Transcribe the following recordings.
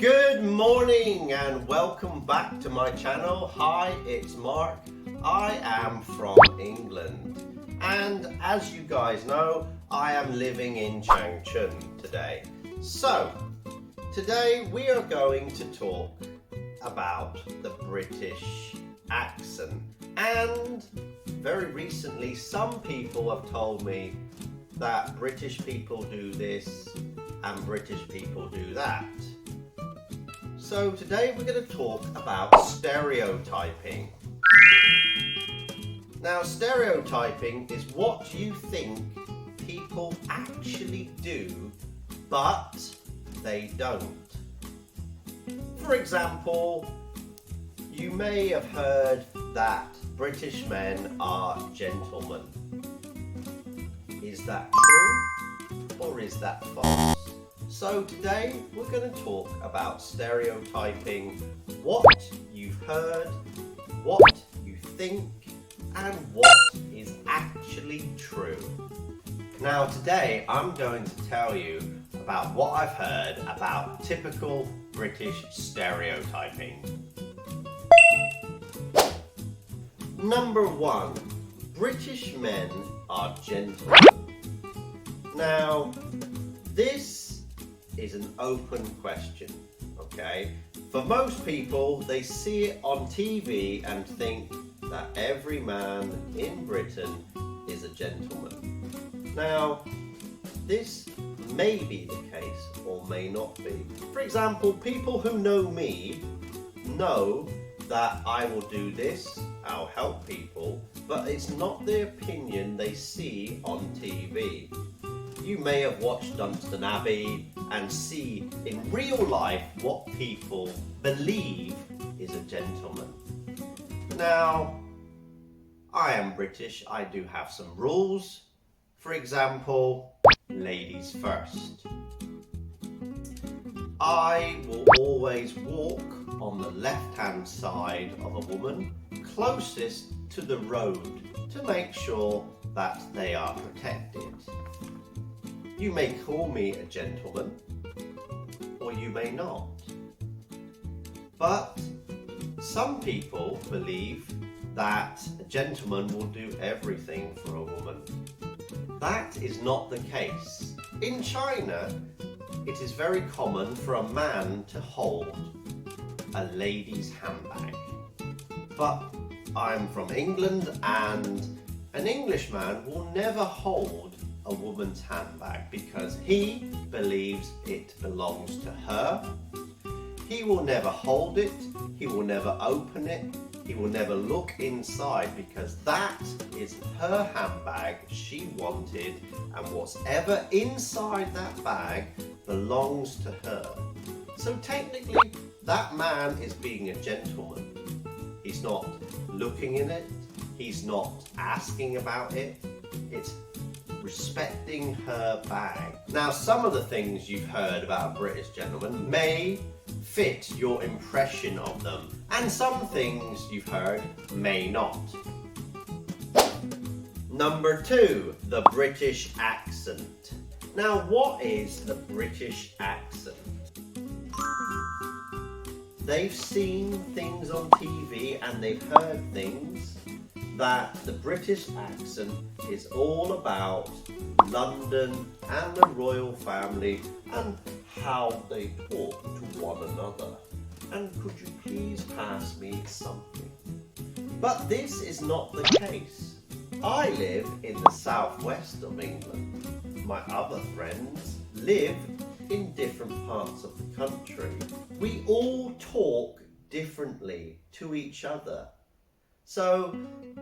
Good morning and welcome back to my channel. Hi, it's Mark. I am from England and as you guys know, I am living in Changchun today. So, today we are going to talk about the British accent, and very recently some people have told me that British people do this and British people do that. So today we're going to talk about stereotyping. Now, stereotyping is what you think people actually do, but they don't. For example, you may have heard that British men are gentlemen. Is that true or is that false? So today we're going to talk about stereotyping, what you've heard, what you think, and what is actually true. Now today I'm going to tell you about what I've heard about typical British stereotyping. Number 1. British men are gentlemen. Now, this is an open question, okay? For most people, they see it on TV and think that every man in Britain is a gentleman. Now, this may be the case or may not be. For example, people who know me know that I will do this, I'll help people, but it's not the opinion they see on TV. You may have watched Dunstan Abbey and see in real life what people believe is a gentleman. Now, I am British, I do have some rules. For example, ladies first. I will always walk on the left-hand side of a woman closest to the road to make sure that they are protected. You may call me a gentleman, or you may not. But some people believe that a gentleman will do everything for a woman. That is not the case. In China, it is very common for a man to hold a lady's handbag. But I'm from England and an Englishman will never hold a woman's handbag because he believes it belongs to her. He will never hold it, he will never open it, he will never look inside because that is her handbag she wanted, and whatever inside that bag belongs to her. So technically that man is being a gentleman. He's not looking in it, he's not asking about it, it's respecting her bag. Now, some of the things you've heard about a British gentleman may fit your impression of them, and some things you've heard may not. Number 2, the British accent. Now, what is the British accent? They've seen things on TV and they've heard things that the British accent is all about London and the royal family and how they talk to one another. And could you please pass me something? But this is not the case. I live in the southwest of England. My other friends live in different parts of the country. We all talk differently to each other. So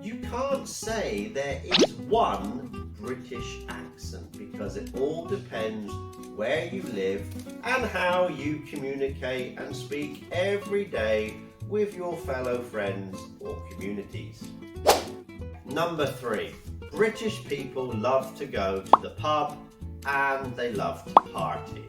you can't say there is one British accent because it all depends where you live and how you communicate and speak every day with your fellow friends or communities. Number 3, British people love to go to the pub and they love to party.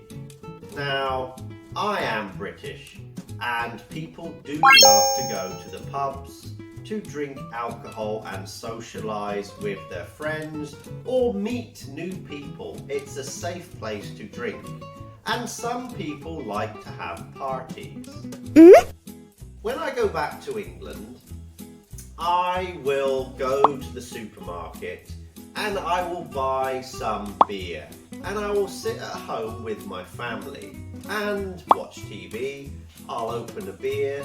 Now, I am British and people do love to go to the pubs to drink alcohol and socialise with their friends or meet new people. It's a safe place to drink. And some people like to have parties. When I go back to England, I will go to the supermarket and I will buy some beer. And I will sit at home with my family and watch TV. I'll open a beer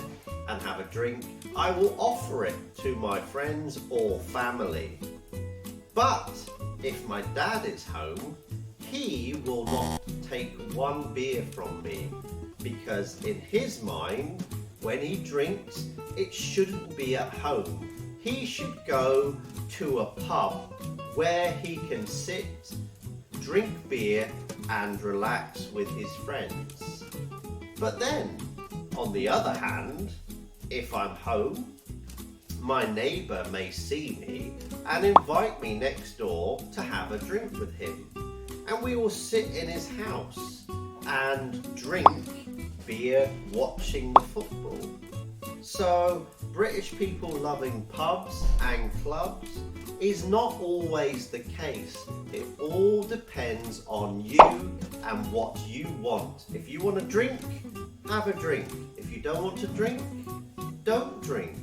and have a drink. I will offer it to my friends or family. But if my dad is home, he will not take one beer from me, because in his mind, when he drinks, it shouldn't be at home. He should go to a pub where he can sit, drink beer and relax with his friends. But then, on the other hand, if I'm home, my neighbour may see me and invite me next door to have a drink with him. And we will sit in his house and drink beer watching the football. So British people loving pubs and clubs is not always the case. It all depends on you and what you want. If you want to drink, have a drink. If you don't want to drink, don't drink.